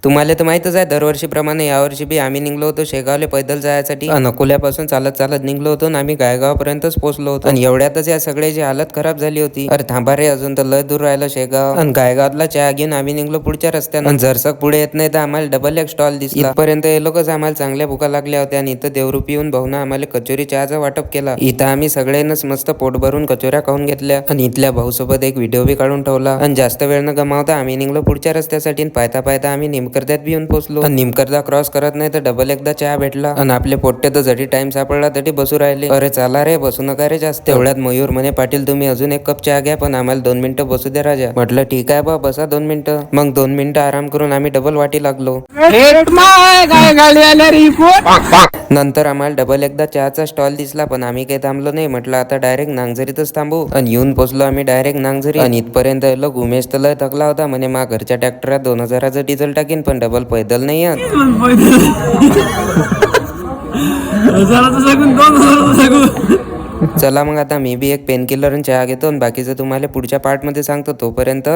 तुम्हाला तर माहितच आहे, दरवर्षीप्रमाणे यावर्षी बी आम्ही निघलो होतो शेगावले पैदल जायसाठी. अकोल्यापासून चालत चालत निघलो होतो आणि आम्ही गायगावपर्यंतच पोहोचलो होतो. आणि एवढ्यातच या सगळ्याची हालत खराब झाली होती. अरे थांबा रे, अजून तर लय दूर राहिलं शेगाव. आणि गायगावला चहा घेऊन आम्ही निघलो पुढच्या रस्त्यानं. जरसक पुढे येत नाही तर आम्हाला डबल एक स्टॉल दिसला. इथपर्यंत हे लोकच आम्हाला चांगल्या भुका लागल्या होत्या आणि इथं देवरूपी येऊन भाऊन आम्हाला कचोरी चहाचा वाटप केला. इथं आम्ही सगळ्यांनाच मस्त पोट भरून कचोऱ्या खाऊन घेतल्या आणि इथल्या भाऊसोबत एक व्हिडिओ बी काढून ठेवला. आणि जास्त वेळ न गमावता आम्ही निघलो पुढच्या रस्त्यासाठी. पायता पायता आम्ही निमकर्द्यात बी येऊन पोहोचलो. निमकर्दा क्रॉस करत नाही तर डबल एकदा चहा भेटला. आणि आपले पोट्टे तर जरी टाइम सापडला तरी बसू राहिले. अरे चला रे, बसू नका रे जास्त. तेवढ्यात मयूर म्हणे, पाटील तुम्ही अजून एक कप चहा घ्या, पण आम्हाला 2 मिनिटं बसू द्या राजा. म्हटलं ठीक आहे बा, बसा 2 मिनिटं. मग 2 मिनिटं आराम करून आम्ही डबल वाटी लागलो. नंतर आम्हाला डबल एकदा चहाचा स्टॉल दिसला, पण आम्ही काही थांबलो नाही. म्हटलं आता डायरेक्ट नांगझरीतच थांबू. आणि येऊन पोहोचलो आम्ही डायरेक्ट नांगझरी. आणि इथपर्यंत आलो. उमेश तर लय थकला होता. म्हणे मा घरच्या ट्रॅक्टरात 2000चं डिझेल टाकीन, पण डबल पैदल नाही येत. चला मग आता मी बी एक पेन किलर आणि चहा घेतो आणि बाकीचं तुम्हाला पुढच्या पार्ट मध्ये सांगतो. तोपर्यंत